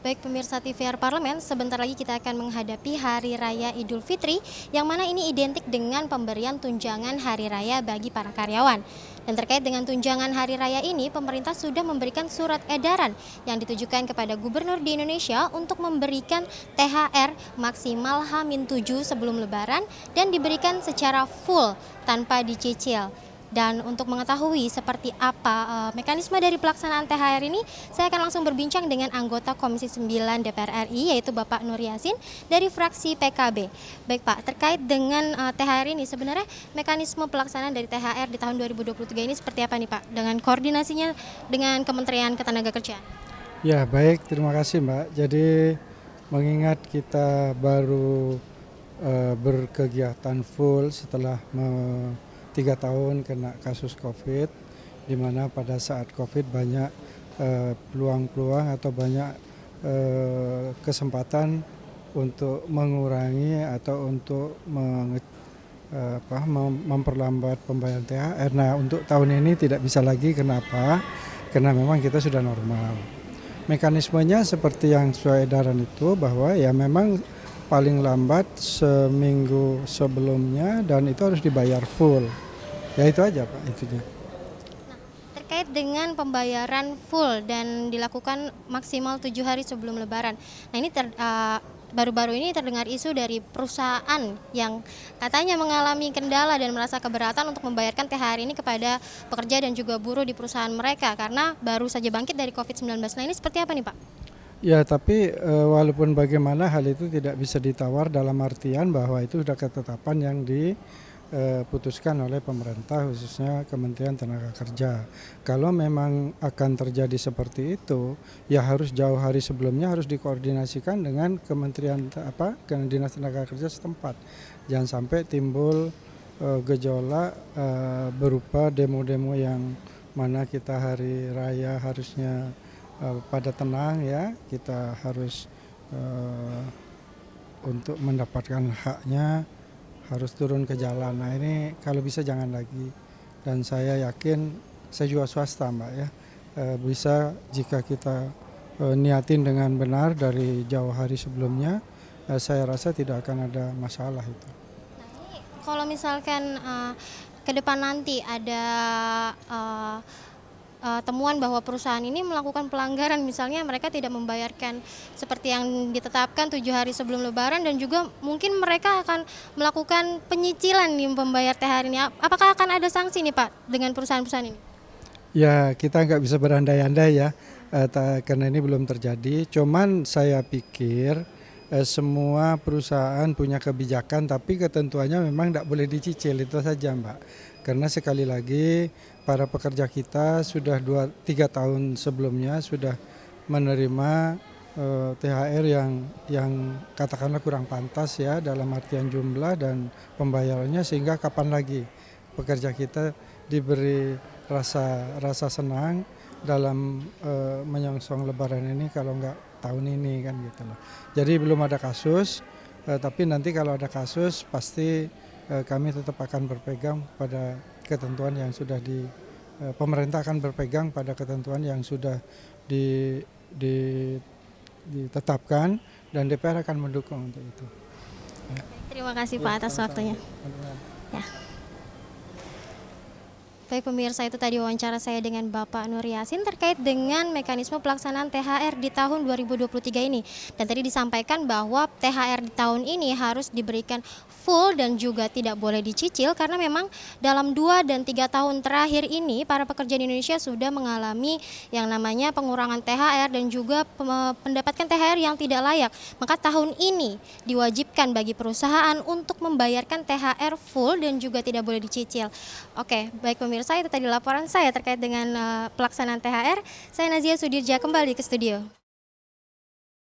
Baik pemirsa TVR Parlemen, sebentar lagi kita akan menghadapi Hari Raya Idul Fitri, yang mana ini identik dengan pemberian tunjangan Hari Raya bagi para karyawan. Dan terkait dengan tunjangan Hari Raya ini, pemerintah sudah memberikan surat edaran yang ditujukan kepada gubernur di Indonesia untuk memberikan THR maksimal H-7 sebelum Lebaran dan diberikan secara full tanpa dicicil. Dan untuk mengetahui seperti apa mekanisme dari pelaksanaan THR ini, saya akan langsung berbincang dengan anggota Komisi 9 DPR RI, yaitu Bapak Nur Yassin dari fraksi PKB. Baik Pak, terkait dengan THR ini, sebenarnya mekanisme pelaksanaan dari THR di tahun 2023 ini seperti apa nih Pak? Dengan koordinasinya dengan Kementerian Ketenagakerjaan. Ya baik, terima kasih Mbak. Jadi mengingat kita baru berkegiatan full setelah 3 tahun kena kasus COVID, di mana pada saat COVID banyak peluang-peluang atau banyak kesempatan untuk mengurangi atau untuk memperlambat pembayaran THR. Nah untuk tahun ini tidak bisa lagi, kenapa? Karena memang kita sudah normal. Mekanismenya seperti yang sesuai edaran itu, bahwa ya memang paling lambat seminggu sebelumnya dan itu harus dibayar full. Ya itu aja Pak, intinya. Terkait dengan pembayaran full dan dilakukan maksimal 7 hari sebelum Lebaran. Nah ini baru-baru ini terdengar isu dari perusahaan yang katanya mengalami kendala dan merasa keberatan untuk membayarkan THR ini kepada pekerja dan juga buruh di perusahaan mereka karena baru saja bangkit dari COVID-19. Nah ini seperti apa nih Pak? Ya tapi walaupun bagaimana hal itu tidak bisa ditawar, dalam artian bahwa itu sudah ketetapan yang diputuskan oleh pemerintah, khususnya Kementerian Tenaga Kerja. Kalau memang akan terjadi seperti itu, ya harus jauh hari sebelumnya harus dikoordinasikan dengan Dinas Tenaga Kerja setempat. Jangan sampai timbul gejolak berupa demo-demo yang mana kita hari raya harusnya pada tenang, ya kita harus untuk mendapatkan haknya harus turun ke jalan. Nah ini kalau bisa jangan lagi, dan saya yakin, saya juga swasta Mbak ya, bisa jika kita niatin dengan benar dari jauh hari sebelumnya, saya rasa tidak akan ada masalah itu. Nah ini kalau misalkan ke depan nanti ada temuan bahwa perusahaan ini melakukan pelanggaran, misalnya mereka tidak membayarkan seperti yang ditetapkan 7 hari sebelum Lebaran dan juga mungkin mereka akan melakukan penyicilan nih pembayar THR ini. Apakah akan ada sanksi nih Pak dengan perusahaan-perusahaan ini? Ya kita nggak bisa berandai-andai ya, karena ini belum terjadi. Cuman saya pikir semua perusahaan punya kebijakan, tapi ketentuannya memang tidak boleh dicicil, itu saja Mbak. Karena sekali lagi para pekerja kita sudah 2-3 tahun sebelumnya sudah menerima THR yang katakanlah kurang pantas ya, dalam artian jumlah dan pembayarannya, sehingga kapan lagi pekerja kita diberi rasa senang dalam menyongsong Lebaran ini kalau nggak tahun ini kan gitu loh. Jadi belum ada kasus, tapi nanti kalau ada kasus pasti kami tetap akan berpegang pada ketentuan yang sudah pemerintah akan berpegang pada ketentuan yang sudah ditetapkan, dan DPR akan mendukung untuk itu. Ya. Terima kasih Pak atas waktunya. Ya. Baik pemirsa, itu tadi wawancara saya dengan Bapak Nur Yassin terkait dengan mekanisme pelaksanaan THR di tahun 2023 ini. Dan tadi disampaikan bahwa THR di tahun ini harus diberikan full dan juga tidak boleh dicicil karena memang dalam 2 dan 3 tahun terakhir ini para pekerja di Indonesia sudah mengalami yang namanya pengurangan THR dan juga mendapatkan THR yang tidak layak. Maka tahun ini diwajibkan bagi perusahaan untuk membayarkan THR full dan juga tidak boleh dicicil. Oke, baik pemirsa, itu tadi laporan saya terkait dengan pelaksanaan THR. Saya Nazia Sudirja, kembali ke studio.